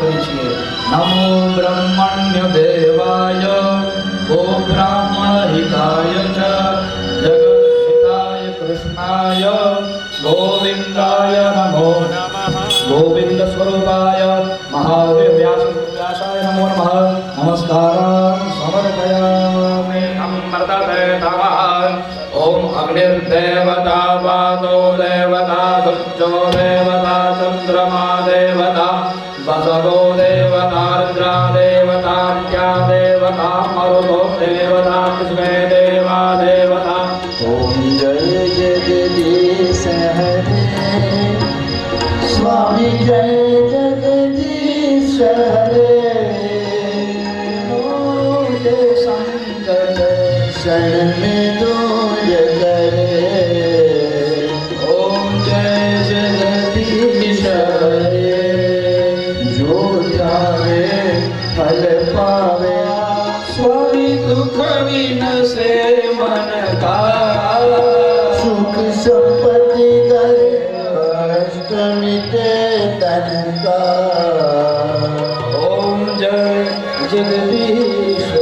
કરીએ છીએ. નમો બ્રહ્મણ્ય દેવાય ઓ બ્રાહ્મણ હિતાય ચ જગદ્હિતાય કૃષ્ણાય ગોવિંદાય નમો નમઃ. ગોવિંદ સ્વરૂપાય મહાવીર વ્યાસાય નમો નમઃ. નમસ્કારાન સમર્પયામિ. અમૃતતે તમઃ. ઓમ અગ્નિર્દેવતા વાતો દેવતા સૂર્યો દેવતા ચંદ્રમા દેવતા વસવો દેવતા રુદ્રા દેવતા વિદ્યા દેવતા મરુતો દેવતા વિશ્વે દેવા દેવતા. ઓમ જય જગદીશ હરે સ્વામી જય જગદીશ હરે સંકટ શરણ में दूर करे. ઓમ જય જગદીશ હરે. जो जावे फल पावे સ્વામી દુઃખ વિનસે મન કા. सुख संपत्ति करे कष्ट मिटे तन का. ઓમ જય જગદીશ હરે.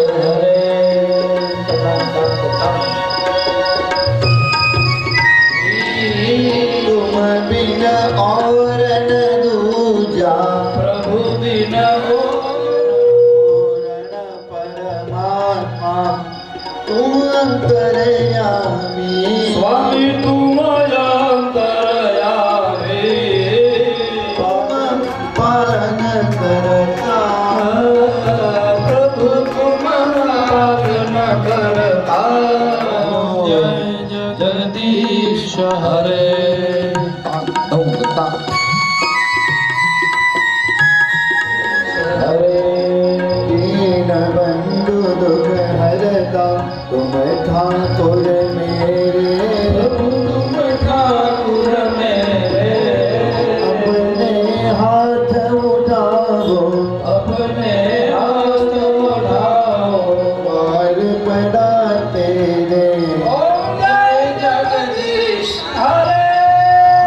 तुम बिन और न दूजा પ્રભુ બિન पूर्ण परमात्मा तुम अंतर्यामी. સ્વામી તુમ અંતર્યામી. तुम पालन करता પ્રભુ તુમ પાલન કરતા. જય જગદીશ હરે. दीन बंधु दुख हरता तुम ठाकुर मेरे. પ્રભુ તુમ ઠાકુર મેરે. अपने हाथ उठाओ अपने हाथ उठाओ. पार पड़ा तेरे. ओम जय जगदीश हरे.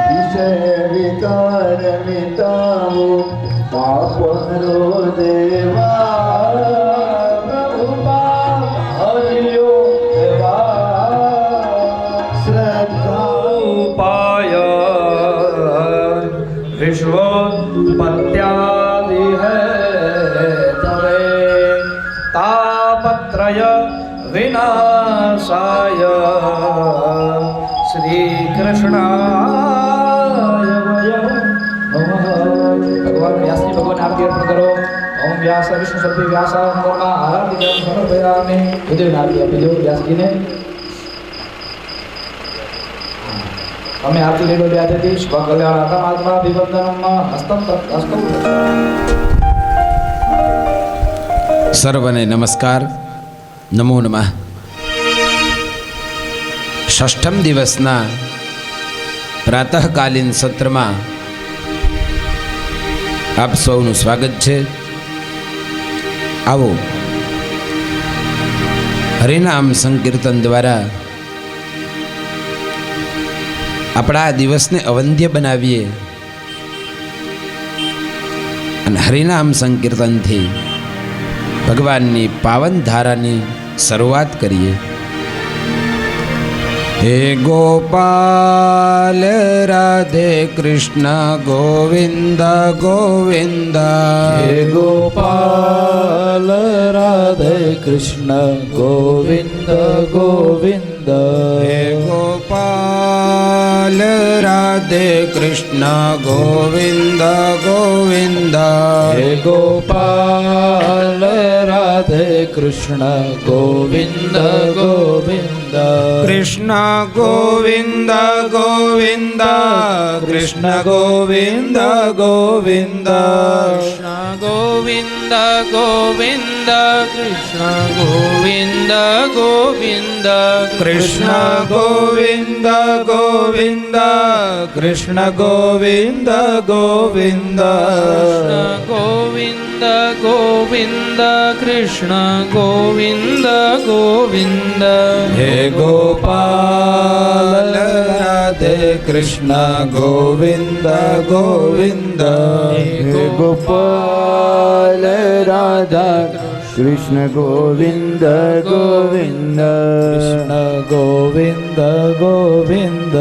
विषय विकार मिटाओ पाप हरो देवा. प्रभु पाप हरियो देवा. श्रद्धा उपाय विश्वोत्पत्त्यादि है तवे. तापत्रय विनाशाय श्री कृष्णाय वयं नमः. भगवान व्यास जी भगवान आरती अर्पण करो. ओम व्यास विष्णु सत्य व्यासा नमः. आरती जप समर्पयामि. उदय आरती આપી દો વ્યાસ જીને. અમે આરતી લઈ લો વ્યાસથી. સ્વ કલ્યાણ આત્મા અભિવંદનમ હસ્તમ હસ્તમ. સર્વને નમસ્કાર. નમો નમઃ. ષષ્ઠમ દિવસના પ્રાતઃકાલીન સત્રમાં આપ સૌનું સ્વાગત છે. આવો હરિનામ સંકીર્તન દ્વારા આપણા આ દિવસને અવંદ્ય બનાવીએ અને હરિનામ સંકીર્તનથી ભગવાનની પાવન ધારાની શરૂઆત કરીએ. હે ગોપાલ રાધે કૃષ્ણ ગોવિંદ ગોવિંદ. હે ગોપાલ રાધે કૃષ્ણ ગોવિંદ ગોવિંદ. હે ગોપાલ રાધે કૃષ્ણ ગોવિંદ ગોવિંદ. હે ગોપાલ રાધે કૃષ્ણ ગોવિંદ ગોવિંદ. કૃષ્ણ ગોવિંદ ગોવિંદ. કૃષ્ણ ગોવિંદ ગોવિંદ. કૃષ્ણ ગોવિંદ ગોવિંદ. કૃષ્ણ ગોવિંદ ગોવિંદ. કૃષ્ણ ગોવિંદ ગોવિંદ. કૃષ્ણ ગોવિંદ ગોવિંદ. કૃષ્ણ ગોવિંદ ગોવિંદ. કૃષ્ણ ગોવિંદ ગોવિંદ. હે ગોપાલ રાધે કૃષ્ણ ગોવિંદ ગોવિંદ હે ગોપાલ રાધા કૃષ્ણ ગોવિંદ ગોવિંદ કૃષ્ણ ગોવિંદ ગોવિંદ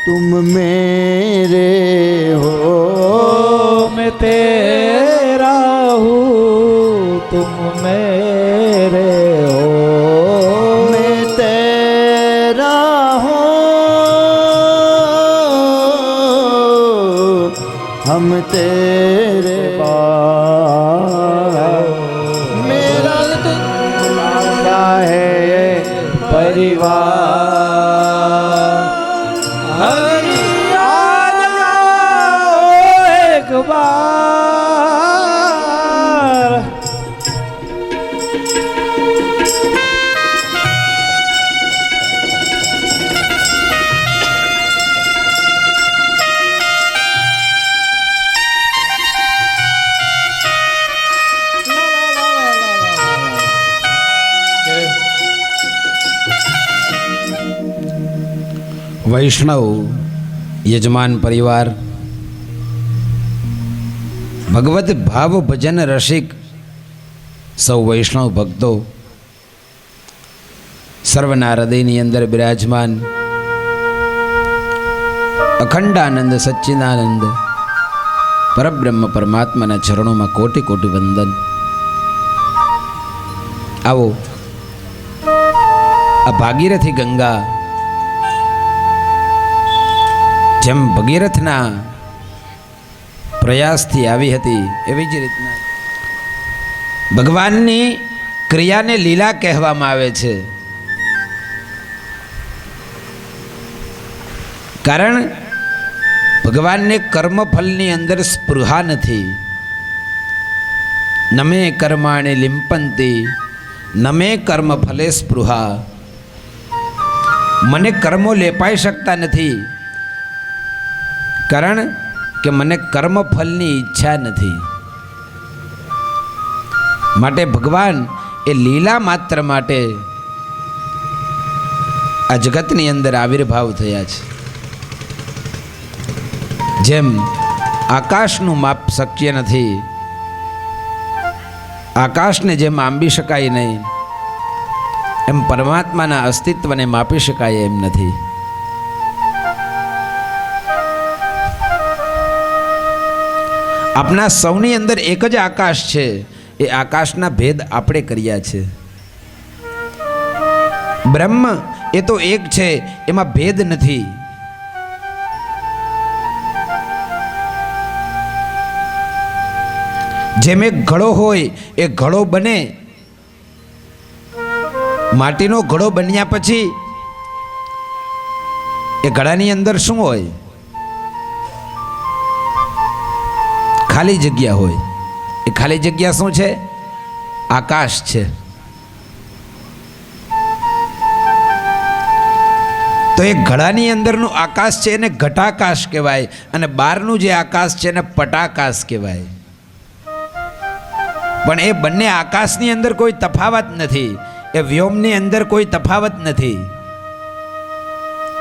तुम मेरे हो मैं तेरा हूँ तुम मेरे हो मैं तेरा हूँ हम तेरे मेरा तुम्हारा है परिवार हरि आ जाओ एक बार વૈષ્ણવ યજમાન પરિવાર ભગવત ભાવ ભજન રસિક સૌ વૈષ્ણવ ભક્તો સર્વના હૃદયની અંદર બિરાજમાન અખંડાનંદ સચ્ચિદાનંદ પરબ્રહ્મ પરમાત્માના ચરણોમાં કોટી કોટી વંદન. આવો આ ભાગીરથી ગંગા જેમ ભગીરથના પ્રયાસથી આવી હતી એવી જ રીતના ભગવાનની ક્રિયાને લીલા કહેવામાં આવે છે. કારણ ભગવાનને કર્મફલની અંદર સ્પૃહા નથી. નમે કર્માણે લિંપંતી નમે કર્મફલે સ્પૃહા. મને કર્મો લેપાઈ શકતા નથી કારણ કે મને કર્મફલની ઈચ્છા નથી. માટે ભગવાન એ લીલા માત્ર માટે આ જગતની અંદર આવિર્ભાવ થયા છે. જેમ આકાશનું માપ શક્ય નથી, આકાશને જેમ આંબી શકાય નહીં, એમ પરમાત્માના અસ્તિત્વને માપી શકાય એમ નથી. આપણા સૌની અંદર એક જ આકાશ છે. એ આકાશના ભેદ આપણે કર્યા છે. બ્રહ્મ એ તો એક છે, એમાં ભેદ નથી. જેમ એક ઘડો હોય એ ઘડો બને, માટીનો ઘડો બન્યા પછી એ ઘડાની અંદર શું હોય? ખાલી જગ્યા હોય. એ ખાલી જગ્યા શું છે? આકાશ છે. તો એ ઘડાની અંદરનું આકાશ છે એને ઘટાકાશ કહેવાય, અને બહારનું જે આકાશ છે એને પટાકાશ કહેવાય. પણ એ બંને આકાશની અંદર કોઈ તફાવત નથી, એ વ્યોમની અંદર કોઈ તફાવત નથી.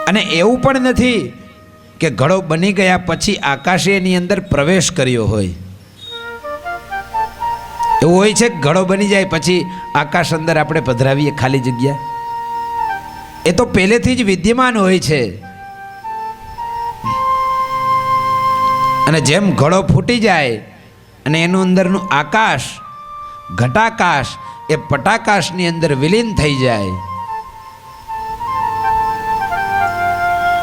અને એવું પણ નથી કે ઘડો બની ગયા પછી આકાશે એની અંદર પ્રવેશ કર્યો હોય. એવું હોય છે કે ઘડો બની જાય પછી આકાશ અંદર આપણે પધરાવીએ ખાલી જગ્યા? એ તો પહેલેથી જ વિદ્યમાન હોય છે. અને જેમ ઘડો ફૂટી જાય અને એનું અંદરનું આકાશ ઘટાકાશ એ પટાકાશની અંદર વિલીન થઈ જાય,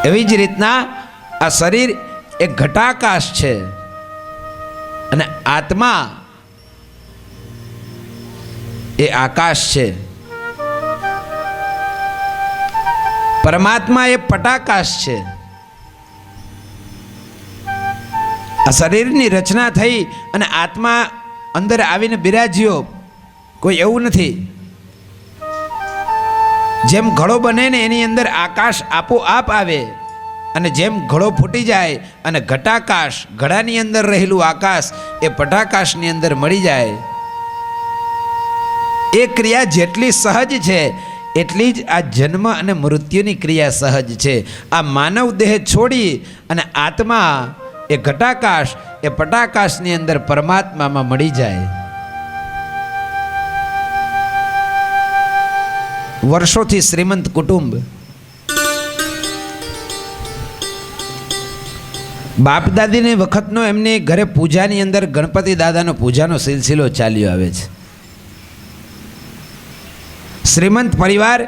એવી જ રીતના આ શરીર એ ઘટાકાશ છે અને આત્મા એ આકાશ છે. પરમાત્મા એ પટાકાશ છે. આ શરીરની રચના થઈ અને આત્મા અંદર આવીને બિરાજ્યો, કોઈ એવું નથી. જેમ ઘડો બને ને એની અંદર આકાશ આપોઆપ આવે, અને જેમ ઘડો ફૂટી જાય અને ઘટાકાશ ઘડાની અંદર રહેલું આકાશ એ પટાકાશની અંદર મળી જાય. એ ક્રિયા જેટલી સહજ છે એટલી જ આ જન્મ અને મૃત્યુની ક્રિયા સહજ છે. આ માનવ દેહ છોડી અને આત્મા એ ઘટાકાશ એ પટાકાશની અંદર પરમાત્મામાં મળી જાય. વર્ષોથી શ્રીમંત કુટુંબ, બાપ દાદીની વખતનો એમની ઘરે પૂજાની અંદર ગણપતિ દાદાનો પૂજાનો સિલસિલો ચાલ્યો આવે છે. શ્રીમંત પરિવાર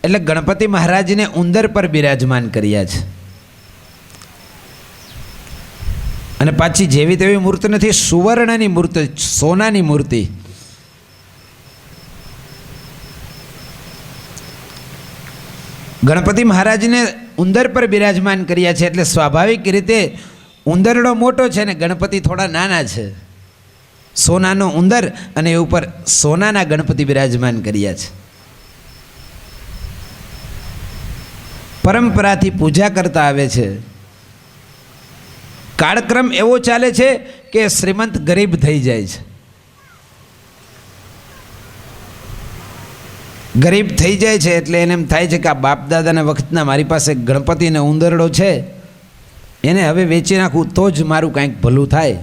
એટલે ગણપતિ મહારાજને ઉંદર પર બિરાજમાન કર્યા છે. અને પાછી જેવી તેવી મૂર્તિ નથી, સુવર્ણની મૂર્તિ, સોનાની મૂર્તિ. ગણપતિ મહારાજને ઉંદર પર બિરાજમાન કર્યા છે એટલે સ્વાભાવિક રીતે ઉંદરડો મોટો છે ને ગણપતિ થોડા નાના છે. સોનાનો ઉંદર અને એ ઉપર સોનાના ગણપતિ બિરાજમાન કર્યા છે. પરંપરાથી પૂજા કરતા આવે છે. કાળક્રમ એવો ચાલે છે કે શ્રીમંત ગરીબ થઈ જાય છે. ગરીબ થઈ જાય છે એટલે એને એમ થાય છે કે આ બાપ દાદાના વખતના મારી પાસે ગણપતિને ઉંદરડો છે, એને હવે વેચી નાખું તો જ મારું કાંઈક ભલું થાય.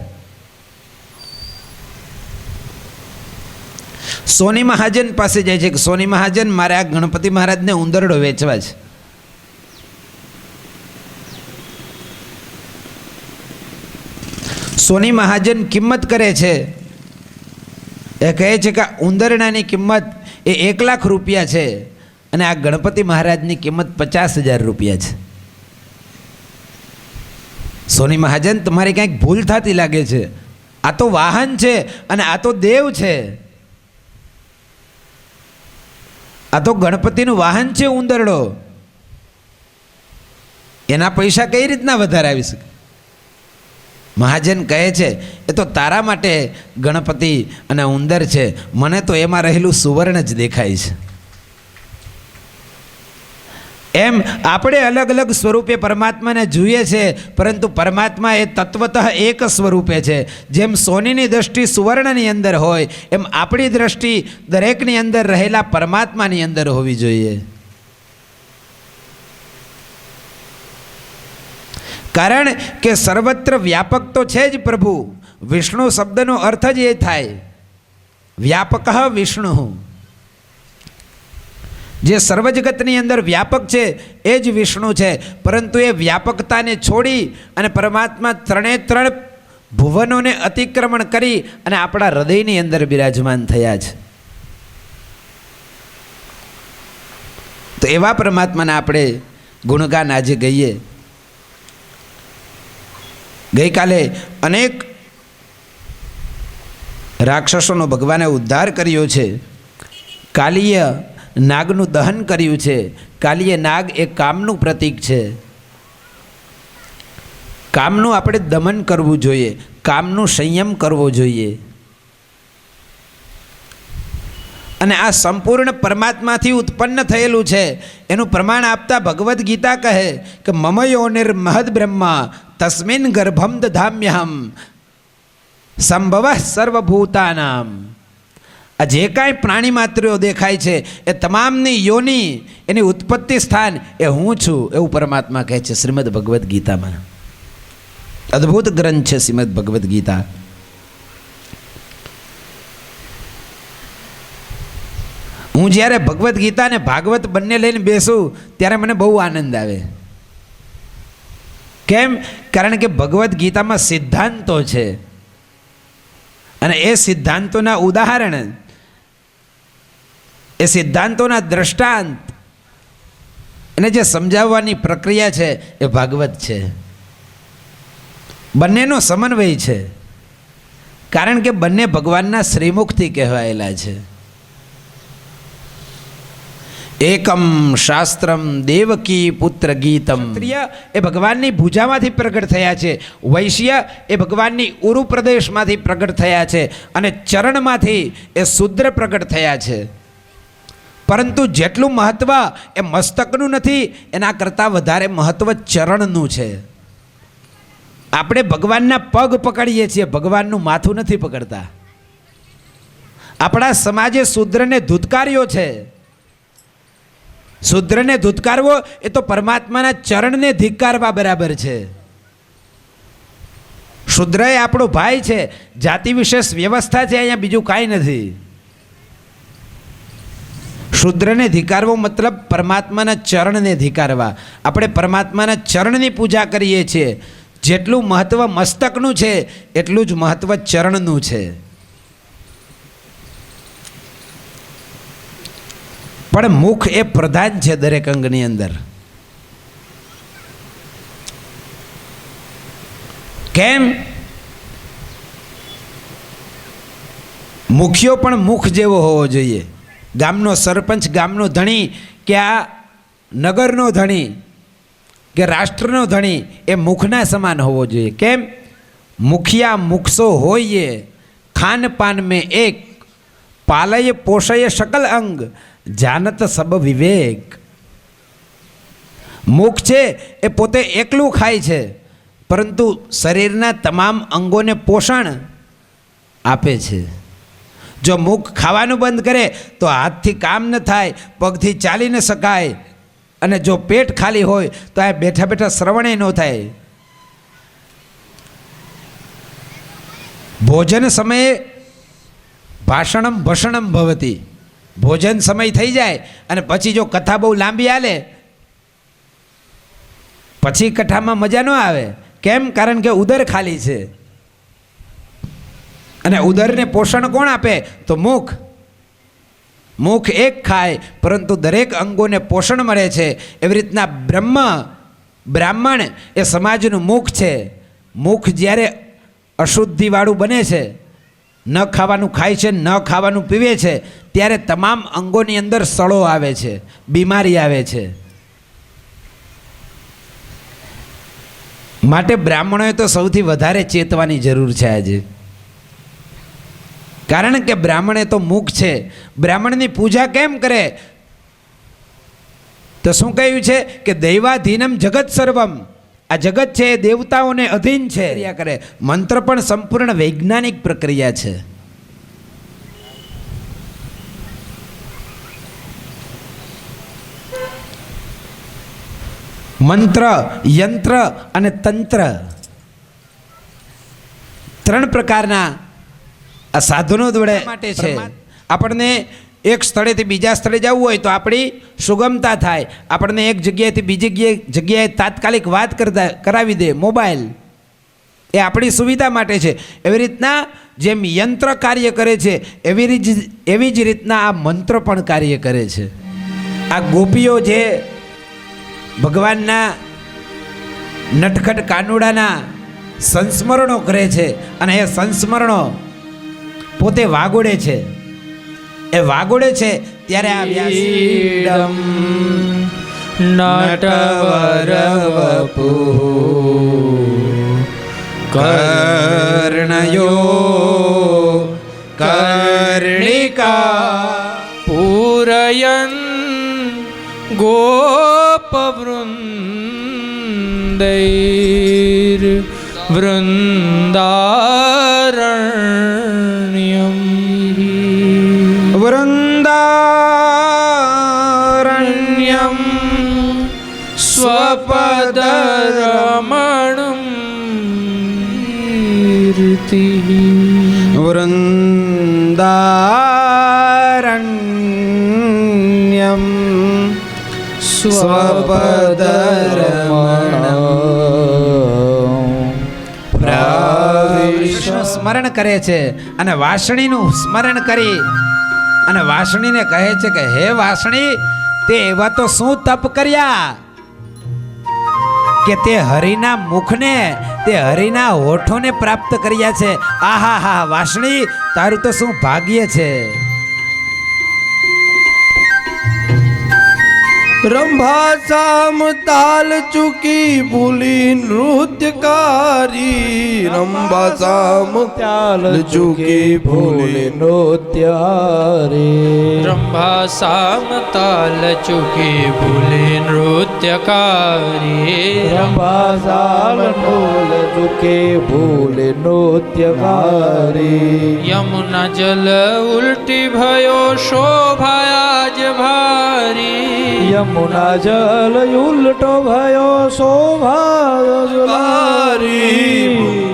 સોની મહાજન પાસે જાય છે કે સોની મહાજન, મારે આ ગણપતિ મહારાજને ઉંદરડો વેચવા છે. સોની મહાજન કિંમત કરે છે. એ કહે છે કે ઉંદરડાની કિંમત એ 1 લાખ રૂપિયા છે અને આ ગણપતિ મહારાજની કિંમત 50,000 રૂપિયા છે. સોની મહાજન, તમારી કંઈક ભૂલ થતી લાગે છે. આ તો વાહન છે અને આ તો દેવ છે. આ તો ગણપતિનું વાહન છે ઉંદરડો. એના પૈસા કઈ રીતના વધારે આવી શકે? મહાજન કહે છે એ તો તારા માટે ગણપતિ અને ઉંદર છે, મને તો એમાં રહેલું સુવર્ણ જ દેખાય છે. એમ આપણે અલગ અલગ સ્વરૂપે પરમાત્માને જોઈએ છે, પરંતુ પરમાત્મા એ તત્વતઃ એક સ્વરૂપે છે. જેમ સોનીની દ્રષ્ટિ સુવર્ણની અંદર હોય એમ આપણી દ્રષ્ટિ દરેકની અંદર રહેલા પરમાત્માની અંદર હોવી જોઈએ. કારણ કે સર્વત્ર વ્યાપક તો છે જ પ્રભુ. વિષ્ણુ શબ્દનો અર્થ જ એ થાય, વ્યાપક વિષ્ણુ. જે સર્વ જગતની અંદર વ્યાપક છે એ જ વિષ્ણુ છે. પરંતુ એ વ્યાપકતાને છોડી અને પરમાત્મા 3 ભુવનોને અતિક્રમણ કરી અને આપણા હૃદયની અંદર બિરાજમાન થયા છે. તો એવા પરમાત્માને આપણે ગુણગાન આજે ગઈએ. ગઈકાલે અનેક રાક્ષસોનો ભગવાને ઉદ્ધાર કર્યો છે. કાલીય નાગનું દહન કર્યું છે. કાલીય નાગ એ કામનું પ્રતીક છે. કામનું આપણે દમન કરવું જોઈએ, કામનું સંયમ કરવો જોઈએ. અને આ સંપૂર્ણ પરમાત્માથી ઉત્પન્ન થયેલું છે એનું પ્રમાણ આપતા ભગવદ્ ગીતા કહે કે મમ યોનિર મહદ બ્રહ્મા તસ્મિન ગર્ભમ દધામ્યહમ સંભવ સર્વભૂતાનામ. આ જે કાંઈ પ્રાણી માત્રીઓ દેખાય છે એ તમામની યોની, એની ઉત્પત્તિ સ્થાન એ હું છું, એવું પરમાત્મા કહે છે શ્રીમદ ભગવદ્ ગીતામાં. અદ્ભુત ગ્રંથ છે શ્રીમદ ભગવદ્ ગીતા. હું જ્યારે ભગવદ્ ગીતા અને ભાગવત બંને લઈને બેસું ત્યારે મને બહુ આનંદ આવે. કેમ? કારણ કે ભગવદ્ ગીતામાં સિદ્ધાંતો છે અને એ સિદ્ધાંતોના ઉદાહરણ, એ સિદ્ધાંતોના દ્રષ્ટાંત એને જે સમજાવવાની પ્રક્રિયા છે એ ભાગવત છે. બંનેનો સમન્વય છે કારણ કે બંને ભગવાનના શ્રીમુખથી કહેવાયેલા છે. એકમ શાસ્ત્રમ દેવકી પુત્ર ગીતમ. ક્ષત્રિય એ ભગવાનની ભુજામાંથી પ્રગટ થયા છે, વૈશ્ય એ ભગવાનની ઉરુ પ્રદેશમાંથી પ્રગટ થયા છે અને ચરણમાંથી એ શુદ્ર પ્રગટ થયા છે. પરંતુ જેટલું મહત્વ એ મસ્તકનું નથી, એના કરતાં વધારે મહત્વ ચરણનું છે. આપણે ભગવાનના પગ પકડીએ છીએ, ભગવાનનું માથું નથી પકડતા. આપણા સમાજે શુદ્રને ધૂતકાર્યો છે શુદ્રને ધુતકારવો એ તો પરમાત્માના ચરણને ધિક્કારવા બરાબર છે. શુદ્ર એ આપણો ભાઈ છે, જાતિ વિશેષ વ્યવસ્થા છે, અહીંયા બીજું કાંઈ નથી. શુદ્રને ધિક્કારવો મતલબ પરમાત્માના ચરણને ધિક્કારવા. આપણે પરમાત્માના ચરણની પૂજા કરીએ છીએ. જેટલું મહત્વ મસ્તકનું છે એટલું જ મહત્વ ચરણનું છે. પણ મુખ એ પ્રધાન છે દરેક અંગની અંદર. કેમ? મુખિયો પણ મુખ જેવો હોવો જોઈએ. ગામનો સરપંચ, ગામનો ધણી કે આ નગરનો ધણી કે રાષ્ટ્રનો ધણી એ મુખના સમાન હોવો જોઈએ. કેમ? મુખિયા મુખસો હોઈએ, ખાન પાન મેં એક, પાલય પોષય શકલ અંગ, જાનત સબ વિવેક. મુખ છે એ પોતે એકલું ખાય છે, પરંતુ શરીરના તમામ અંગોને પોષણ આપે છે. જો મુખ ખાવાનું બંધ કરે તો હાથથી કામ ન થાય, પગથી ચાલી ન શકાય, અને જો પેટ ખાલી હોય તો આ બેઠા બેઠા શ્રવણે ન થાય. ભોજન સમયે ભાષણમ ભષણમ ભવતી. ભોજન સમય થઈ જાય અને પછી જો કથા બહુ લાંબી હાલે પછી કથામાં મજા ન આવે. કેમ? કારણ કે ઉદર ખાલી છે. અને ઉદરને પોષણ કોણ આપે? તો મુખ. મુખ એક ખાય પરંતુ દરેક અંગોને પોષણ મળે છે. એવી રીતના બ્રાહ્મણ એ સમાજનું મુખ છે. મુખ જ્યારે અશુદ્ધિવાળું બને છે, ન ખાવાનું ખાય છે, ન ખાવાનું પીવે છે, ત્યારે તમામ અંગોની અંદર સડો આવે છે, બીમારી આવે છે. માટે બ્રાહ્મણોએ તો સૌથી વધારે ચેતવાની જરૂર છે આજે. કારણ કે બ્રાહ્મણ એ તો મુખ છે. બ્રાહ્મણની પૂજા કેમ કરે? તો શું કહ્યું છે કે દૈવાધીનમ જગત સર્વમ. આ જગત છે એ દેવતાઓને અધીન છે. કરે મંત્ર પણ સંપૂર્ણ વૈજ્ઞાનિક પ્રક્રિયા છે. મંત્ર, યંત્ર અને તંત્ર, ત્રણ પ્રકારના આ સાધનો જોડે માટે છે. આપણને એક સ્થળેથી બીજા સ્થળે જવું હોય તો આપણી સુગમતા થાય. આપણને એક જગ્યાએથી બીજી જગ્યાએ તાત્કાલિક વાત કરાવી દે મોબાઈલ, એ આપણી સુવિધા માટે છે. એવી રીતના જેમ યંત્ર કાર્ય કરે છે એવી જ રીતના આ મંત્ર પણ કાર્ય કરે છે. આ ગોપીઓ જે ભગવાનના નટખટ કાનુડાના સંસ્મરણો કરે છે અને એ સંસ્મરણો પોતે વાગોડે છે. એ વાગોડે છે ત્યારે આ વ્યાસમ નટવરવપુ કર્ણયો કર્ણિકા પૂરયન ગોપવૃંદૈર વૃંદારણ્યમ વૃંદારણ્યમ સ્વપદરમણમ વૃંદારણ્યમ સ્વપદરમણમ. વિષ્ણુ સ્મરણ કરે છે અને વાસણીનું સ્મરણ કરી અને વાસણીને કહે છે કે હે વાસણી, તે એવા તો શું તપ કર્યા કે તે હરિના મુખને, તે હરિના હોઠોને પ્રાપ્ત કર્યા છે. આહા હા વાસણી, તારું તો શું ભાગ્ય છે. રંભા સામ તાલ ચૂકી ભૂલી નૃત્યકારી. રંભા સામ તાલ ચૂકી ભૂલી નૃત્યકારી. રંભા સામ તાલ ચૂકી ભૂલી નૃત્યકારી. રંભા સામ તાલ ચૂકી ભૂલી નૃત્યકારી. યમુના જલ ઉલટી ભયો શોભાયા જ ભારી. યમુના જલ ઉલટો ભયો શોભા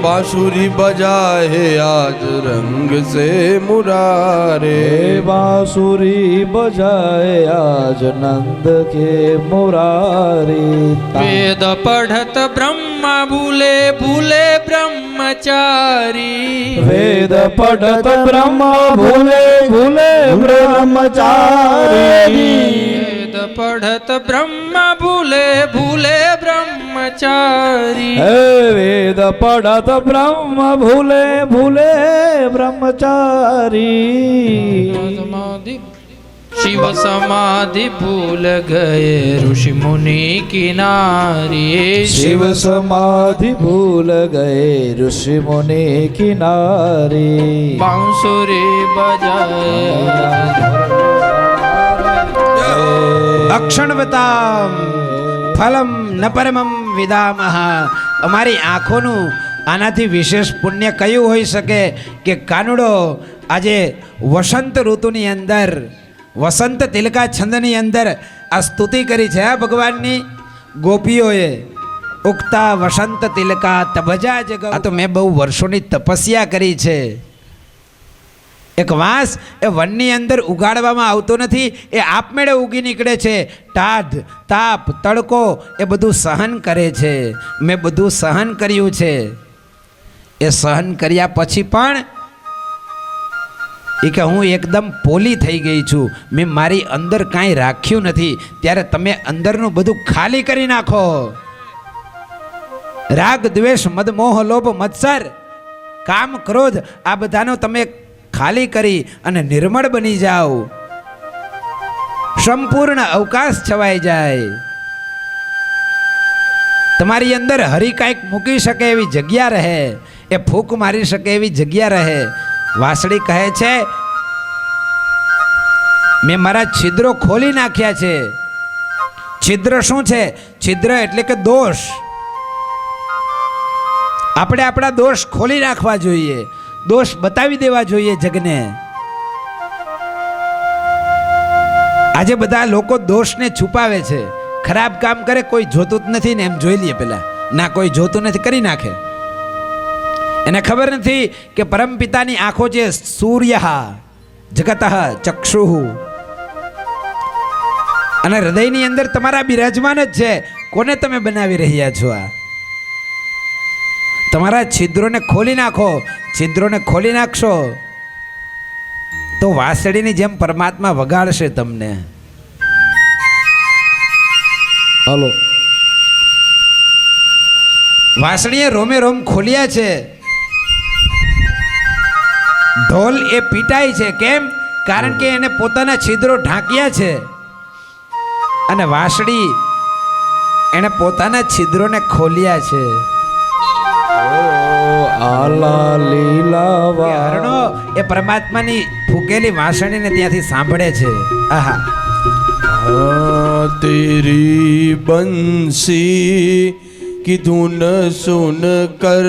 बांसुरी बजाए आज रंग से मुरारे बांसुरी बजाए आज नंद के मुरारी वेद पढ़त ब्रह्मा भूले भूले ब्रह्मचारी वेद पढ़त ब्रह्मा भूले भूले ब्रह्मचारी वेद पढ़त ब्रह्मा भूले भूले ब्रह्मचारी वेद पढ़त ब्रह्म भूले भूले ब्रह्मचारी समाधि शिव समाधि भूल गए ऋषि मुनि किनारी शिव समाधि भूल गए ऋषि मुनि किनारी बांसुरी बजाए અક્ષણવતામ ફલમ ન પરમમ વિદામહ. અમારી આંખોનું આનાથી વિશેષ પુણ્ય કયું હોઈ શકે કે કાનુડો આજે વસંત ઋતુની અંદર વસંત તિલકા છંદની અંદર આ સ્તુતિ કરી છે આ ભગવાનની ગોપીઓએ. ઉગતા વસંત તિલકા તબજા જગ. આ તો મેં બહુ વર્ષોની તપસ્યા કરી છે. એક વાંસ એ વનની અંદર ઉગાડવામાં આવતો નથી, એ આપમેળે ઉગી નીકળે છે. ટાઢ તાપ તડકો એ બધું સહન કરે છે. મેં બધું સહન કર્યું છે. એ સહન કર્યા પછી પણ એ કે હું એકદમ પોલી થઈ ગઈ છું, મેં મારી અંદર કાંઈ રાખ્યું નથી. ત્યારે તમે અંદરનું બધું ખાલી કરી નાખો. રાગ દ્વેષ મદ મોહ લોભ મત્સર કામ ક્રોધ આ બધાનો તમે ખાલી કરી અને નિર્મળ બની જાઓ. સંપૂર્ણ અવકાશ છવાઈ જાય. તમારી અંદર હરી કાંઈક મૂકી શકે એવી જગ્યા રહે, એ ફૂંક મારી શકે એવી જગ્યા રહે. વાસળી કહે છે મેં મારા છિદ્રો ખોલી નાખ્યા છે. છિદ્ર શું છે? છિદ્ર એટલે કે દોષ. આપણે આપણા દોષ ખોલી નાખવા જોઈએ, દોષ બતાવી દેવા જોઈએ જગને. આજે બધા લોકો દોષને છુપાવે છે. ખરાબ કામ કરે કોઈ જોતું જ નથી ને એમ જોઈ લે પેલા. ના, કોઈ જોતું નથી, કરી નાખે. એને ખબર નથી કે પરમપિતાની આંખો છે. સૂર્ય જગત ચક્ષુ, અને હૃદયની અંદર તમારા બિરાજમાન જ છે. કોને તમે બનાવી રહ્યા છો? આ તમારા છિદ્રોને ખોલી નાખો. છિદ્રોને ખોલી નાખશો તો વાસળીની જેમ પરમાત્મા વગાડશે તમને. હાલો, વાસળીએ રોમે રોમ ખોલ્યા છે. ઢોલ એ પીટાય છે. કેમ? કારણ કે એને પોતાના છિદ્રો ઢાંક્યા છે. અને વાસળી એને પોતાના છિદ્રોને ખોલ્યા છે. આલા લીલા હરણો એ પરમાત્માની ફૂકેલી વાસણીને ત્યાંથી સાંભળે છે. આહા, तेरी बंसी की धुन सुन कर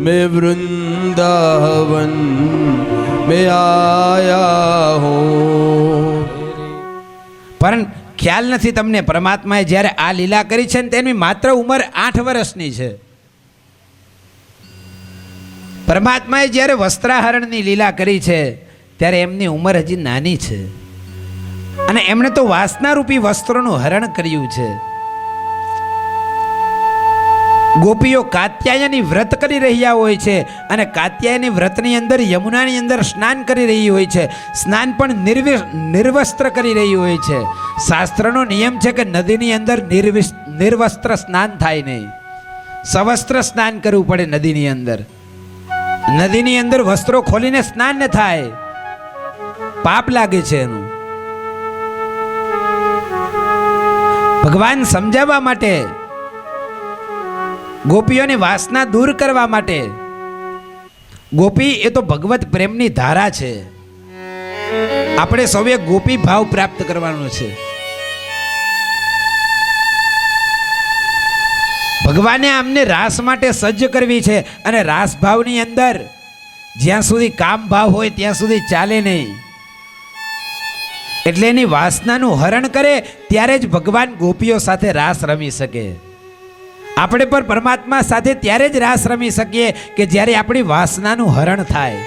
मैं वृंदावन में आया हूँ. પણ ખ્યાલ નથી તમને પરમાત્માએ જ્યારે આ લીલા કરી છે ને તેની માત્ર ઉંમર 8 વર્ષની છે. પરમાત્માએ જ્યારે વસ્ત્રાહરણની લીલા કરી છે ત્યારે એમની ઉંમર હજી નાની છે. અને એમણે તો વાસનારૂપી વસ્ત્રોનું હરણ કર્યું છે. ગોપીઓ કાત્યાયની વ્રત કરી રહ્યા હોય છે અને કાત્યાયની વ્રતની અંદર યમુનાની અંદર સ્નાન કરી રહી હોય છે. સ્નાન પણ નિર્વસ્ત્ર કરી રહી હોય છે. શાસ્ત્રનો નિયમ છે કે નદીની અંદર નિર્વસ્ત્ર સ્નાન થાય નહીં, સવસ્ત્ર સ્નાન કરવું પડે. નદીની અંદર વસ્ત્રો ખોલીને સ્નાન ન થાય, પાપ લાગે છે એનું. ભગવાન સમજાવવા માટે, ગોપીઓની વાસના દૂર કરવા માટે. ગોપી એ તો ભગવત પ્રેમની ધારા છે. આપણે સૌએ ગોપી ભાવ પ્રાપ્ત કરવાનો છે. ભગવાને આમને રાસ માટે સજ્જ કરવી છે. અને રાસ ભાવની અંદર જ્યાં સુધી કામ ભાવ હોય ત્યાં સુધી ચાલે નહીં. એટલે એની વાસનાનું હરણ કરે ત્યારે જ ભગવાન ગોપીઓ સાથે રાસ રમી શકે. આપણે પણ પરમાત્મા સાથે ત્યારે જ રાસ રમી શકીએ કે જ્યારે આપણી વાસનાનું હરણ થાય.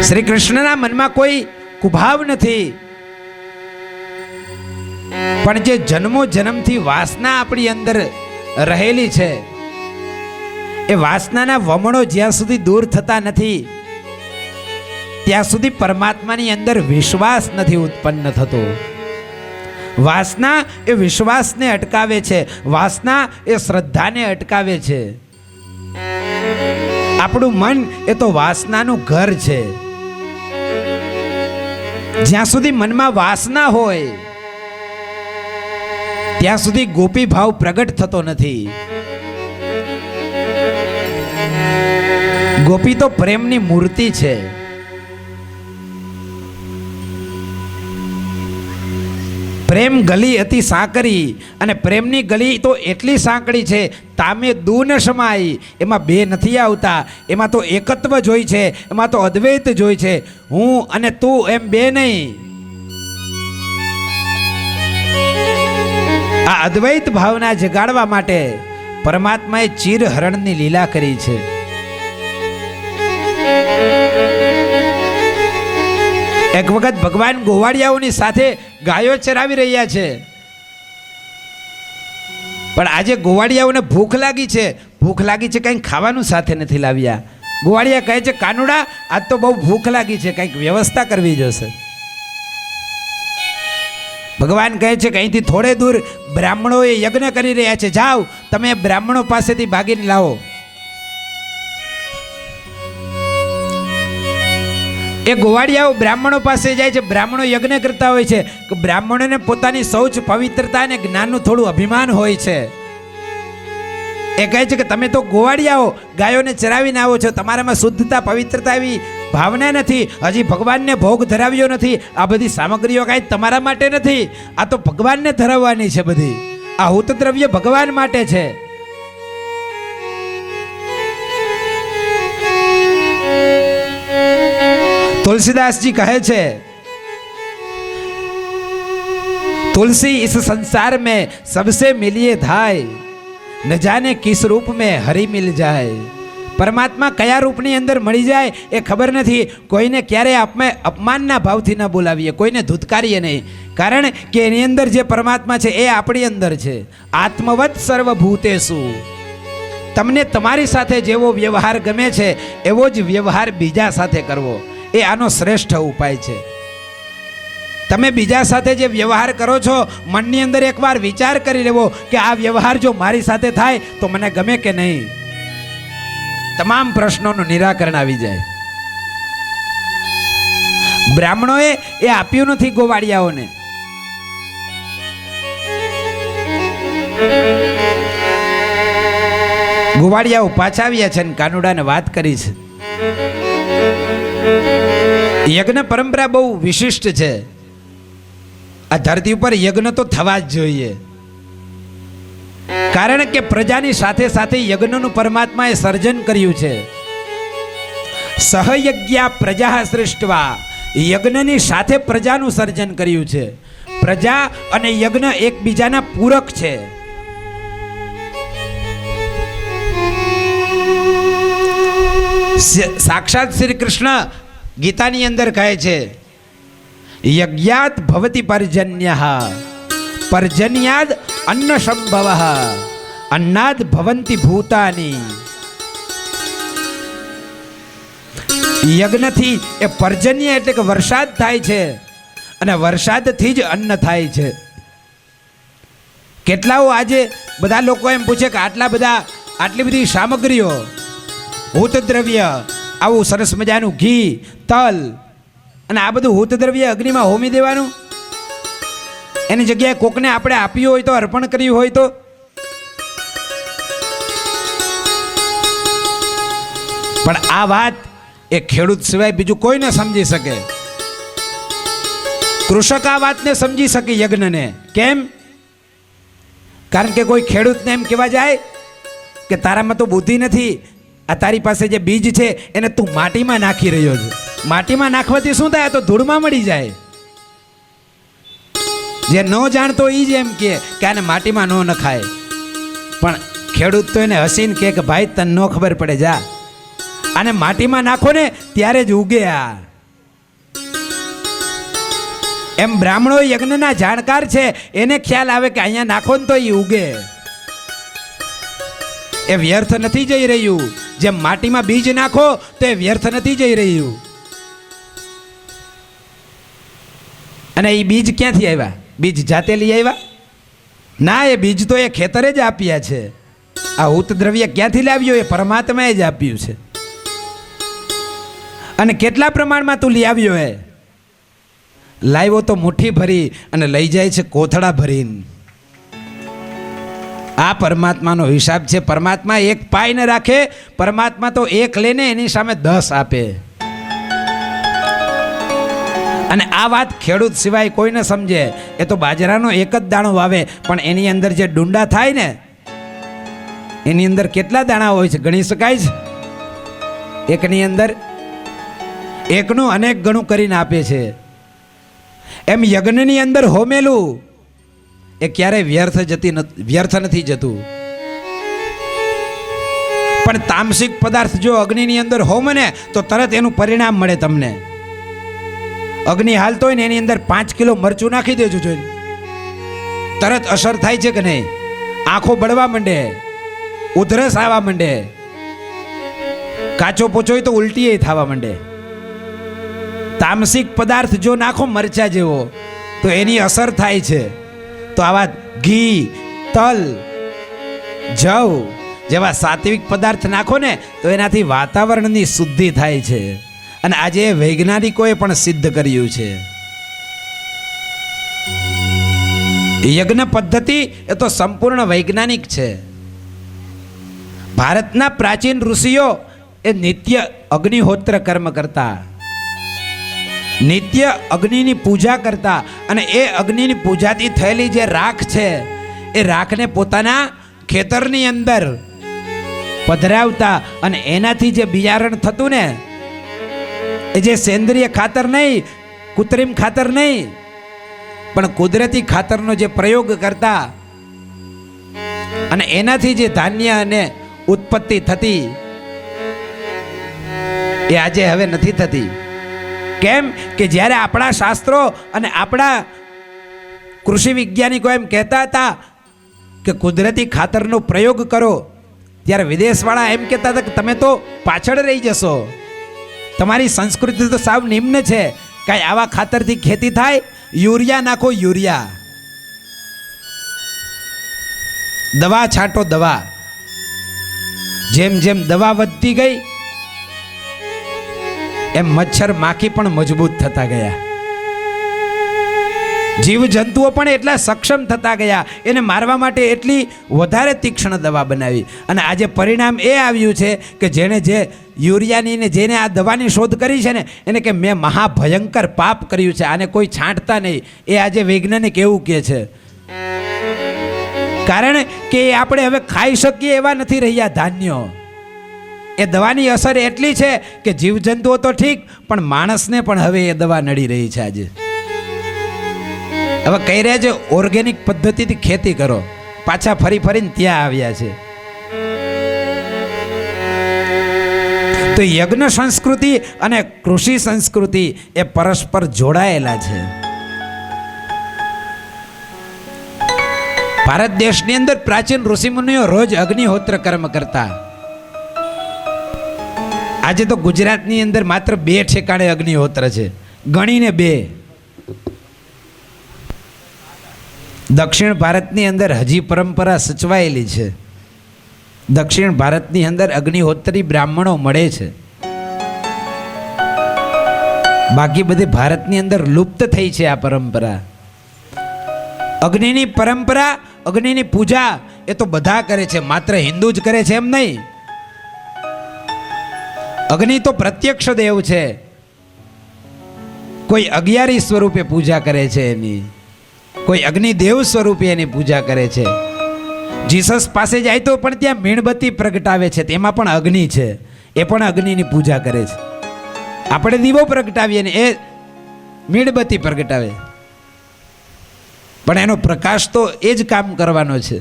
શ્રી કૃષ્ણના મનમાં કોઈ કુભાવ નથી, પણ જે જન્મો જન્મથી વાસના આપણી અંદર રહેલી છે એ વાસનાના વમણો જ્યાં સુધી દૂર થતા નથી ત્યાં સુધી પરમાત્માની અંદર વિશ્વાસ નથી ઉત્પન્ન થતો. વાસના એ વિશ્વાસને અટકાવે છે, વાસના એ શ્રદ્ધાને અટકાવે છે. આપણું મન એ તો વાસનાનું ઘર છે. જ્યાં સુધી મનમાં વાસના હોય ત્યાં સુધી ગોપી ભાવ પ્રગટ થતો નથી. ગોપી તો પ્રેમની મૂર્તિ છે. પ્રેમ ગલી અતિ સાંકરી, અને પ્રેમની ગલી તો એટલી સાંકડી છે, તામે દૂ ન સમાય, એમાં બે નથી આવતા, એમાં તો એકત્વ જોઈ છે, એમાં તો અદ્વૈત જોઈ છે. હું અને તું એમ બે નહીં. આ અદ્વૈત ભાવના જગાડવા માટે પરમાત્માએ ચીરહરણની લીલા કરી છે. એક વખત ભગવાન ગોવાળિયાઓની સાથે ગાયો ચરાવી રહ્યા છે, પણ આજે ગોવાળિયાઓને ભૂખ લાગી છે. ભૂખ લાગી છે, કંઈક ખાવાનું સાથે નથી લાવ્યા. ગોવાળિયા કહે છે, કાનુડા આજ તો બહુ ભૂખ લાગી છે, કંઈક વ્યવસ્થા કરવી જોશે. ભગવાન કહે છે કે અહીંથી થોડે દૂર બ્રાહ્મણોએ યજ્ઞ કરી રહ્યા છે, જાઓ તમે બ્રાહ્મણો પાસેથી ભાગીને લાવો. એ ગોવાળિયાઓ બ્રાહ્મણો પાસે જાય છે. બ્રાહ્મણો યજ્ઞ કરતા હોય છે કે બ્રાહ્મણોને પોતાની શૌચ પવિત્રતા અને જ્ઞાનનું થોડું અભિમાન હોય છે. એ કહે છે કે તમે તો ગોવાળિયાઓ ગાયોને ચરાવીને આવો છો, તમારામાં શુદ્ધતા પવિત્રતા એવી ભાવના નથી, હજી ભગવાનને ભોગ ધરાવ્યો નથી. આ બધી સામગ્રીઓ કાંઈ તમારા માટે નથી, આ તો ભગવાનને ધરાવવાની છે. બધી આ હુત દ્રવ્ય ભગવાન માટે છે. तुलसीदास जी कहे छे, तुलसी इस संसार में सबसे मिलिए धाय, न जाने किस रूप में हरि मिल जाए. परमात्मा कया रूपनी अंदर मળી જાય એ ખબર નથી. કોઈને ક્યારે આપણે અપમાનના ભાવથી ન બોલાવીએ, કોઈને ધૂતકારીએ નહીં, કારણ કે એની અંદર જે પરમાત્મા છે એ આપણી અંદર છે. આત્મવત સર્વભૂતેષુ. તમને તમારી સાથે જેવો વ્યવહાર ગમે છે એવો જ વ્યવહાર બીજા સાથે કરવો, એ આનો શ્રેષ્ઠ ઉપાય છે. તમે બીજા સાથે જે વ્યવહાર કરો છો મનની અંદર એકવાર વિચાર કરી લેવો કે આ વ્યવહાર જો મારી સાથે થાય તો મને ગમે કે નહીં. તમામ પ્રશ્નોનું નિરાકરણ આવી જાય. બ્રાહ્મણોએ એ આપ્યું નથી ગોવાળિયાઓને. ગોવાળિયાઓ પાછા આવ્યા છે અને કાનુડાને વાત કરી છે. યજ્ઞ પરંપરા બહુ વિશિષ્ટ છે. આ ધરતી ઉપર યજ્ઞ તો થવા જ જોઈએ, કારણ કે પ્રજાની સાથે સાથે યજ્ઞનું પરમાત્માએ સર્જન કર્યું છે. સહયજ્ઞા પ્રજા સૃષ્ટવા, યજ્ઞની સાથે પ્રજાનું સર્જન કર્યું છે. પ્રજા અને યજ્ઞ એકબીજાના પૂરક છે. સાક્ષાત શ્રી કૃષ્ણ ગીતાની અંદર કહે છે, યજ્ઞાત ભવતિ પર્જન્યઃ, પર્જન્યાદ અન્ન સંભવઃ, અન્નાદ ભવંતિ ભૂતાની. યજ્ઞથી એ પર્જન્ય એટલે કે વરસાદ થાય છે, અને વરસાદથી જ અન્ન થાય છે. કેટલાઓ આજે બધા લોકો એમ પૂછે કે આટલી બધી સામગ્રીઓ, હુત દ્રવ્ય, આવું સરસ મજાનું ઘી, તલ અને આ બધું હુત દ્રવ્ય અગ્નિમાં હોમી દેવાનું, એની જગ્યાએ કોકને આપણે આપ્યું હોય તો, અર્પણ કર્યું હોય તો. પણ આ વાત એ ખેડૂત સિવાય બીજું કોઈ ન સમજી શકે. કૃષક આ વાતને સમજી શકે યજ્ઞને. કેમ? કારણ કે કોઈ ખેડૂતને એમ કહેવા જાય કે તારામાં તો બુદ્ધિ નથી, આ તારી પાસે જે બીજ છે એને તું માટીમાં નાખી રહ્યો છે. માટીમાં નાખવાથી શું થાય? તો ધૂળમાં મળી જાય. જે ન જાણતો એ જ એમ કે આને માટીમાં ન નખાય, પણ ખેડૂત તો એને હસીને કે ભાઈ તને ન ખબર પડે, જા આને માટીમાં નાખો ને ત્યારે જ ઉગે. આ એમ બ્રાહ્મણો યજ્ઞના જાણકાર છે, એને ખ્યાલ આવે કે અહીંયા નાખો ને તો એ ઉગે. એ વ્યર્થ નથી જઈ રહ્યું. જેમ માટીમાં બીજ નાખો તો એ વ્યર્થ નથી જઈ રહ્યું. અને એ બીજ ક્યાંથી આવ્યા? બીજ જાતે લઈ આવ્યા ના, એ બીજ તો એ ખેતરે જ આપ્યા છે. આ ઉત દ્રવ્ય ક્યાંથી લાવ્યો? એ પરમાત્માએ જ આપ્યું છે. અને કેટલા પ્રમાણમાં તું લઈ આવ્યો? એ લાવ્યો તો મુઠ્ઠી ભરી અને લઈ જાય છે કોથળા ભરીને. આ પરમાત્માનો હિસાબ છે. પરમાત્મા એક પાય ન રાખે. પરમાત્મા તો એક લઈને એની સામે 10 આપે. અને આ વાત ખેડૂત સિવાય કોઈ ન સમજે. એ તો બાજરાનો એક જ દાણો વાવે, પણ એની અંદર જે ડુંડા થાય ને, એની અંદર કેટલા દાણા હોય છે ગણી શકાય છે? એકની અંદર એકનું અનેક ગણું કરીને આપે છે. એમ યજ્ઞની અંદર હોમેલું એ ક્યારેય વ્યર્થ નથી જતું. પણ તામસિક પદાર્થ જો અગ્નિની અંદર હોમે ને તો તરત એનું પરિણામ મળે તમને. અગ્નિ હાલતો હોય ને એની અંદર 5 કિલો મરચું નાખી દેજો, જોઈને તરત અસર થાય છે કે નહીં? આંખો બળવા માંડે, ઉધરસ આવવા માંડે, કાચો પોચો હોય તો ઉલટી થવા માંડે. તામસિક પદાર્થ જો નાખો મરચા જેવો તો એની અસર થાય છે. તો આવા ઘી, તલ, જવ જેવા સાત્વિક પદાર્થ નાખો ને તો એનાથી વાતાવરણની શુદ્ધિ થાય છે. અને આજે વૈજ્ઞાનિકોએ પણ સિદ્ધ કર્યું છે. યજ્ઞ પદ્ધતિ એ તો સંપૂર્ણ વૈજ્ઞાનિક છે. ભારતના પ્રાચીન ઋષિઓ એ નિત્ય અગ્નિહોત્ર કર્મ કરતા, નિત્ય અગ્નિની પૂજા કરતા. અને એ અગ્નિની પૂજાથી થયેલી જે રાખ છે એ રાખને પોતાના ખેતરની અંદર પધરાવતા. અને એનાથી જે બિયારણ થતું ને, એ જે સેન્દ્રિય ખાતર નહીં, કૃત્રિમ ખાતર નહીં, પણ કુદરતી ખાતરનો જે પ્રયોગ કરતા, અને એનાથી જે ધાન્ય અને ઉત્પત્તિ થતી એ આજે હવે નથી થતી. કેમ કે જ્યારે આપણા શાસ્ત્રો અને આપણા કૃષિ વૈજ્ઞાનિકો એમ કહેતા હતા કે કુદરતી ખાતરનો પ્રયોગ કરો, ત્યારે વિદેશવાળા એમ કહેતા હતા કે તમે તો પાછળ રહી જશો, તમારી સંસ્કૃતિ તો સાવ નિમ્ન છે, કાંઈ આવા ખાતરથી ખેતી થાય? યુરિયા નાખો, યુરિયા, દવા છાંટો, દવા. જેમ જેમ દવા વધતી ગઈ એમ મચ્છર માખી પણ મજબૂત થતા ગયા, જીવજંતુઓ પણ એટલા સક્ષમ થતા ગયા, એને મારવા માટે એટલી વધારે તીક્ષ્ણ દવા બનાવી. અને આજે પરિણામ એ આવ્યું છે કે જેણે જે યુરિયાની ને જેને આ દવાની શોધ કરી છે ને એને કે મેં મહાભયંકર પાપ કર્યું છે, આને કોઈ છાંટતા નહીં. એ આજે વૈજ્ઞાનિક એવું કહે છે. કારણ કે આપણે હવે ખાઈ શકીએ એવા નથી રહ્યા ધાન્યો. એ દવાની અસર એટલી છે કે જીવજંતુઓ તો ઠીક, પણ માણસને પણ હવે એ દવા નડી રહી છે. આજે હવે કહી રહ્યા છે ઓર્ગેનિક પદ્ધતિથી ખેતી કરો, પાછા ફરી ફરીને ત્યાં આવ્યા છે. તો યજ્ઞ સંસ્કૃતિ અને કૃષિ સંસ્કૃતિ એ પરસ્પર જોડાયેલા છે. ભારત દેશની અંદર પ્રાચીન ઋષિમુનિઓ રોજ અગ્નિહોત્ર કર્મ કરતા. આજે તો ગુજરાતની અંદર માત્ર 2 ઠેકાણે અગ્નિહોત્ર છે, ગણીને 2. દક્ષિણ ભારતની અંદર હજી પરંપરા સચવાયેલી છે. દક્ષિણ ભારતની અંદર અગ્નિહોત્રી બ્રાહ્મણો મળે છે. બાકી બધી ભારતની અંદર લુપ્ત થઈ છે આ પરંપરા. અગ્નિની પરંપરા, અગ્નિની પૂજા એ તો બધા કરે છે, માત્ર હિન્દુ જ કરે છે એમ નહીં. અગ્નિ તો પ્રત્યક્ષ દેવ છે. કોઈ અગિયારી સ્વરૂપે પૂજા કરે છે એની, કોઈ અગ્નિદેવ સ્વરૂપે એની પૂજા કરે છે. જીસસ પાસે જાય તો પણ ત્યાં મીણબત્તી પ્રગટાવે છે, તેમાં પણ અગ્નિ છે, એ પણ અગ્નિની પૂજા કરે છે. આપણે દીવો પ્રગટાવીએ ને એ મીણબત્તી પ્રગટાવે, પણ એનો પ્રકાશ તો એ જ કામ કરવાનો છે.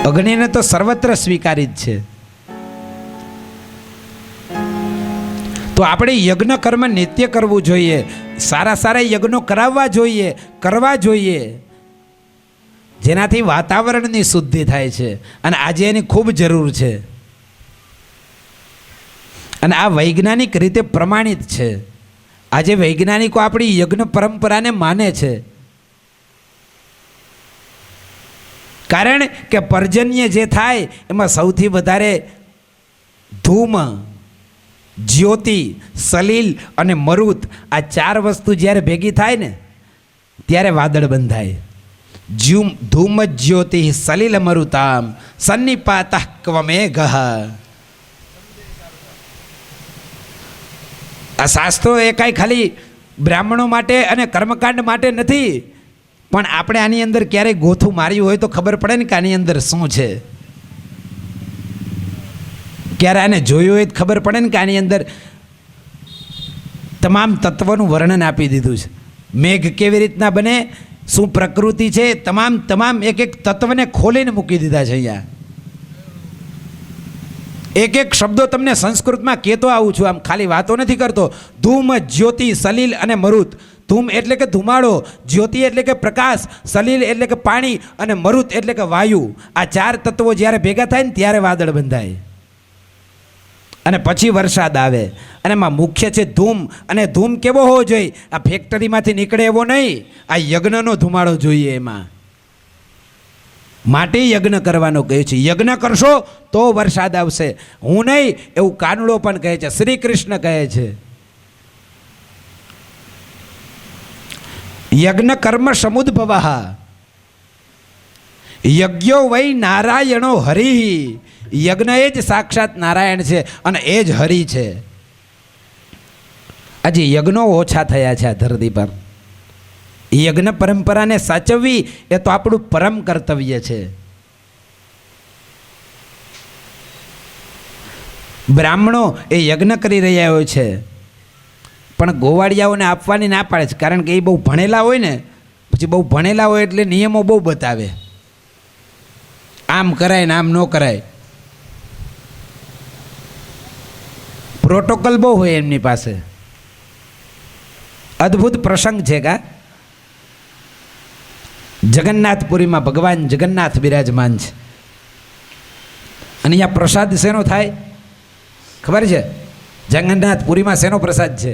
અગ્નિને તો સર્વત્ર સ્વીકારી જ છે. તો આપણે યજ્ઞ કર્મ નિત્ય કરવું જોઈએ, સારા સારા યજ્ઞો કરાવવા જોઈએ, કરવા જોઈએ, જેનાથી વાતાવરણની શુદ્ધિ થાય છે. અને આજે એની ખૂબ જરૂર છે. અને આ વૈજ્ઞાનિક રીતે પ્રમાણિત છે. આજે વૈજ્ઞાનિકો આપણી યજ્ઞ પરંપરાને માને છે, કારણ કે પર્જન્ય જે થાય એમાં સૌથી વધારે ધૂમ, જ્યોતિ, સલીલ અને મરુત, આ 4 વસ્તુ જ્યારે ભેગી થાય ને ત્યારે વાદળ બંધાય. ધૂમ જ્યોતિ સલીલ મરુતામ સન્નિપાતઃ ક્વમેઘઃ. આ શાસ્ત્રો એ કાંઈ ખાલી બ્રાહ્મણો માટે અને કર્મકાંડ માટે નથી, પણ આપણે આની અંદર ક્યારેય ગોથું માર્યું હોય તો ખબર પડે ને કે આની અંદર શું છે. ક્યારે આને જોયું હોય તો ખબર પડે ને કે આની અંદર તમામ તત્વનું વર્ણન આપી દીધું છે. મેઘ કેવી રીતના બને, શું પ્રકૃતિ છે, તમામ એક એક તત્વને ખોલીને મૂકી દીધા છે. અહીંયા એક એક શબ્દો તમને સંસ્કૃતમાં કહેતો આવું છું, આમ ખાલી વાતો નથી કરતો. ધૂમ, જ્યોતિ, સલીલ અને મરુત. ધૂમ એટલે કે ધુમાડો, જ્યોતિ એટલે કે પ્રકાશ, સલીલ એટલે કે પાણી અને મરુત એટલે કે વાયુ. આ 4 તત્વો જ્યારે ભેગા થાય ને ત્યારે વાદળ બંધાય અને પછી વરસાદ આવે. અને એમાં મુખ્ય છે ધૂમ. અને ધૂમ કેવો હોવો જોઈએ? આ ફેક્ટરીમાંથી નીકળે એવો નહીં, આ યજ્ઞનો ધુમાડો જોઈએ. એમાં માટે યજ્ઞ કરવાનો કહે છે. યજ્ઞ કરશો તો વરસાદ આવશે, હું નહીં એવું કાનુડો પણ કહે છે, શ્રી કૃષ્ણ કહે છે. યજ્ઞ કર્મ સમુદ્ભવ યજ્ઞો વૈ નારાયણો હરિ. યજ્ઞ એ જ સાક્ષાત નારાયણ છે અને એ જ હરિ છે. આજે યજ્ઞો ઓછા થયા છે આ ધરતી પર. યજ્ઞ પરંપરાને સાચવવી એ તો આપણું પરમ કર્તવ્ય છે. બ્રાહ્મણો એ યજ્ઞ કરી રહ્યા હોય છે, પણ ગોવાળિયાઓને આપવાની ના પાડે છે, કારણ કે એ બહુ ભણેલા હોય ને, પછી બહુ ભણેલા હોય એટલે નિયમો બહુ બતાવે, આમ કરાય ને આમ ન કરાય. પ્રોટોકોલ બહુ હોય એમની પાસે. અદ્ભુત પ્રસંગ છે કા જગન્નાથપુરીમાં ભગવાન જગન્નાથ બિરાજમાન છે. અને અહીંયા પ્રસાદ શેનો થાય ખબર છે? જગન્નાથપુરીમાં શેનો પ્રસાદ છે?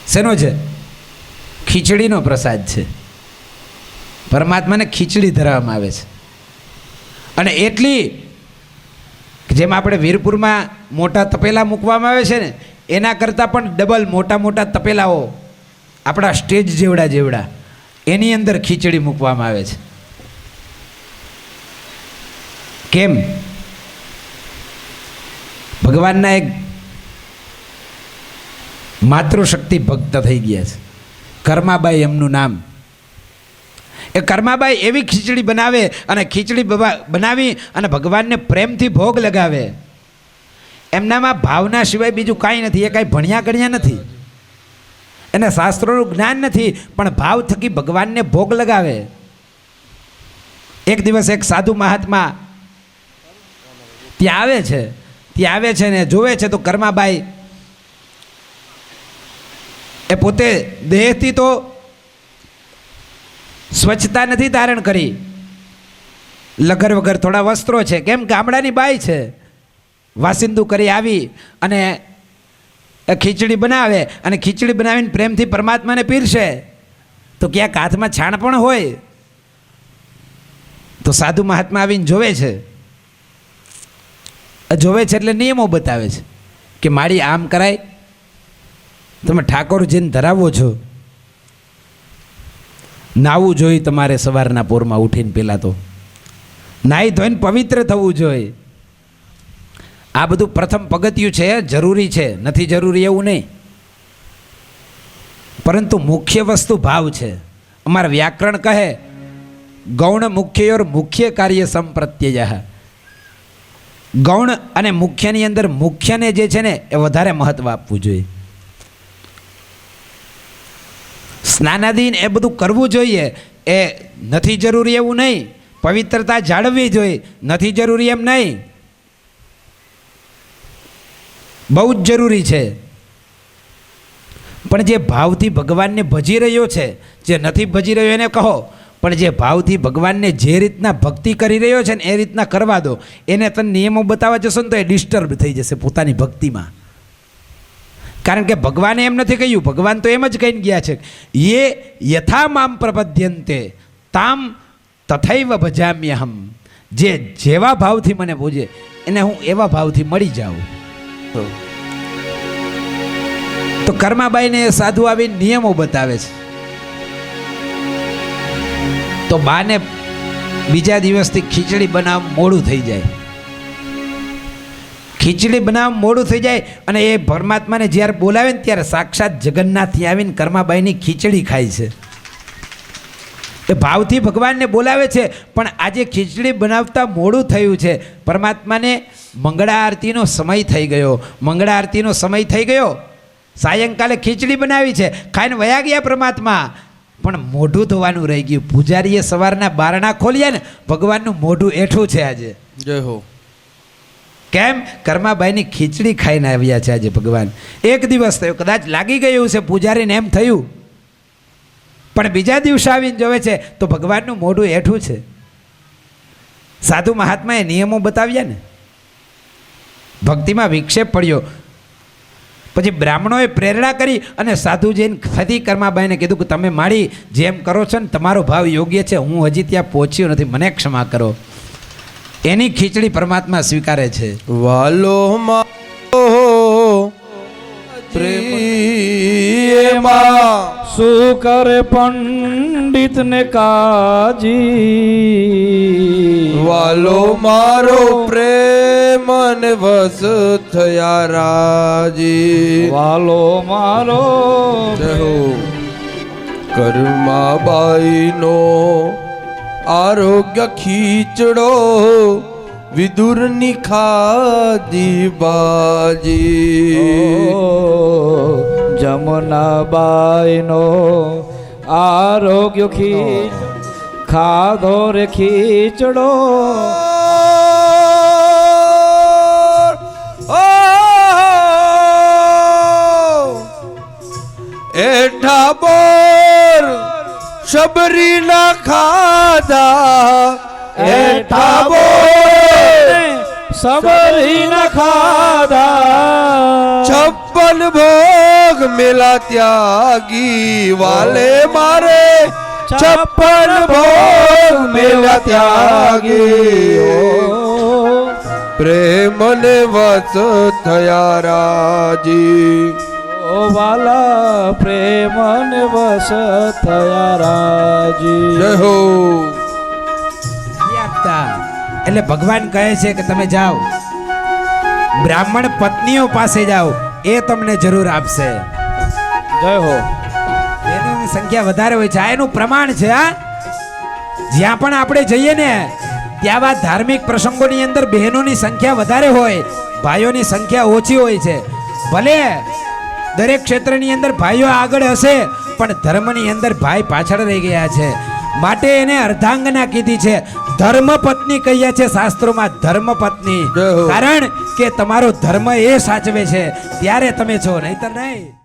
શેનો છે? ખીચડીનો પ્રસાદ છે. પરમાત્માને ખીચડી ધરવામાં આવે છે. અને એટલી જેમ આપણે વીરપુરમાં મોટા તપેલા મૂકવામાં આવે છે ને, એના કરતાં પણ ડબલ મોટા મોટા તપેલાઓ આપણા સ્ટેજ જેવડા એની અંદર ખીચડી મૂકવામાં આવે છે. કેમ? ભગવાનના એક માતૃશક્તિ ભક્ત થઈ ગયા છે, કર્માબાઈ એમનું નામ. એ કર્માબાઈ એવી ખીચડી બનાવે અને ખીચડી બનાવી અને ભગવાનને પ્રેમથી ભોગ લગાવે. એમનામાં ભાવના સિવાય બીજું કાંઈ નથી. એ કાંઈ ભણ્યા ગણ્યા નથી, એને શાસ્ત્રોનું જ્ઞાન નથી, પણ ભાવ થકી ભગવાનને ભોગ લગાવે. એક દિવસ એક સાધુ મહાત્મા ત્યાં આવે છે ને જોવે છે તો કર્માબાઈ એ પોતે દેહથી તો સ્વચ્છતા નથી ધારણ કરી, લગર વગર થોડા વસ્ત્રો છે, કેમ ગામડાની બાઈ છે. વાસિંદુ કરી આવી અને ખીચડી બનાવે અને ખીચડી બનાવીને પ્રેમથી પરમાત્માને પીરશે. તો ક્યાંક હાથમાં છાણ પણ હોય. તો સાધુ મહાત્મા આવીને જોવે છે એટલે નિયમો બતાવે છે કે મારી આમ કરાય, તમે ઠાકોરજીને ધરાવો છો, નાવું જોઈએ તમારે સવારના પોરમાં ઉઠીને પહેલાં તો નાહી ધોઈને પવિત્ર થવું જોઈએ. આ બધું પ્રથમ પગથિયું છે, જરૂરી છે, નથી જરૂરી એવું નહીં, પરંતુ મુખ્ય વસ્તુ ભાવ છે. અમારા વ્યાકરણ કહે ગૌણ મુખ્ય ઓર મુખ્ય કાર્ય સંપ્રત્યય. ગૌણ અને મુખ્યની અંદર મુખ્યને જે છે ને એ વધારે મહત્વ આપવું જોઈએ. સ્નાનાદિન એ બધું કરવું જોઈએ, એ નથી જરૂરી એવું નહીં. પવિત્રતા જાળવવી જોઈએ, નથી જરૂરી એમ નહીં, બહુ જ જરૂરી છે. પણ જે ભાવથી ભગવાનને ભજી રહ્યો છે, જે નથી ભજી રહ્યો એને કહો, પણ જે ભાવથી ભગવાનને જે રીતના ભક્તિ કરી રહ્યો છે ને એ રીતના કરવા દો. એને તમે નિયમો બતાવવા જશો ને તો એ ડિસ્ટર્બ થઈ જશે પોતાની ભક્તિમાં. કારણ કે ભગવાને એમ નથી કહ્યું, ભગવાન તો એમ જ કહીને ગયા છે, યે યથા મામ પ્રપદ્યંતે તામ તથૈવ ભજામ્યહમ. જે જેવા ભાવથી મને પૂજે એને હું એવા ભાવથી મળી જાઉં. તો કર્માબાઈને સાધુ આવીને નિયમો બતાવે છે. તો બાને બીજા દિવસથી ખીચડી બનાવ મોડું થઈ જાય. ખીચડી બનાવ મોડું થઈ જાય અને એ પરમાત્માને જ્યારે બોલાવે ને ત્યારે સાક્ષાત જગન્નાથથી આવીને કર્માબાઈની ખીચડી ખાય છે. એ ભાવથી ભગવાનને બોલાવે છે, પણ આજે ખીચડી બનાવતા મોડું થયું છે. પરમાત્માને મંગળા આરતીનો સમય થઈ ગયો, મંગળા આરતીનો સમય થઈ ગયો. સાયંકાલે ખીચડી બનાવી છે, ખાઈને વયા ગયા પરમાત્મા, પણ મોઢું ધોવાનું રહી ગયું. પૂજારીએ સવારના બારણા ખોલ્યા ને ભગવાનનું મોઢું એઠું છે આજે. જય હો. કેમ? કર્માબાઈની ખીચડી ખાઈને આવ્યા છે આજે ભગવાન. એક દિવસ થયો, કદાચ લાગી ગયું છે પૂજારીને એમ થયું, પણ બીજા દિવસે આવીને જોવે છે તો ભગવાનનું મોઢું એઠું છે. સાધુ મહાત્માએ નિયમો બતાવ્યા ને, ભક્તિમાં વિક્ષેપ પડ્યો. પછી બ્રાહ્મણોએ પ્રેરણા કરી અને સાધુજીને સતી કર્માબાઈને કીધું કે તમે મારી જેમ કરો છો ને તમારો ભાવ યોગ્ય છે, હું હજી ત્યાં પહોંચ્યો નથી, મને ક્ષમા કરો. એની ખીચડી પરમાત્મા સ્વીકારે છે. વાલો મારો પ્રેમમાં શું કરે પંડિત ને કાજી, વાલો મારો પ્રેમ ને વસ થયા રાજી. વાલો મારો જય હો. કર્માબાઈનો આરોગ્ય ખીચડો વિદુરની ખાધી બાજી. જમનાબાઈનો આરોગ્ય ખાધો રે ખીચડો. એઠા બોર શબરી ના ખાધા, એઠા બોર સબરી ના ખાધા. 56 ભોગ મેલા ત્યાગી, વાલે મારે 56 ભોગ મેલા ત્યાગી. પ્રેમ ને વસ થયા રાજી. ઓ વાલા પ્રેમ ને વસ થયા રાજી. જય હો. એટલે ભગવાન કહે છે કે તમે જાઓ બ્રાહ્મણ પત્નીઓ પાસે જાઓ, એ તમને જરૂર આપશે. જય હો. એની સંખ્યા વધારે હોય છે, આ એનું પ્રમાણ છે. આ જ્યાં પણ આપણે જઈએ ને ત્યાં આ ધાર્મિક પ્રસંગોની અંદર બહેનોની સંખ્યા વધારે હોય, ભાઈઓની સંખ્યા ઓછી હોય છે. ભલે દરેક ક્ષેત્રની અંદર ભાઈઓ આગળ હશે, પણ ધર્મની અંદર ભાઈ પાછળ રહી ગયા છે. માટે એને અર્ધાંગના કીધી છે, ધર્મ પત્ની કહ્યા છે શાસ્ત્રોમાં, ધર્મ પત્ની. કારણ કે તમારો ધર્મ એ સાચવે છે ત્યારે તમે છો, નહીતર નહીં.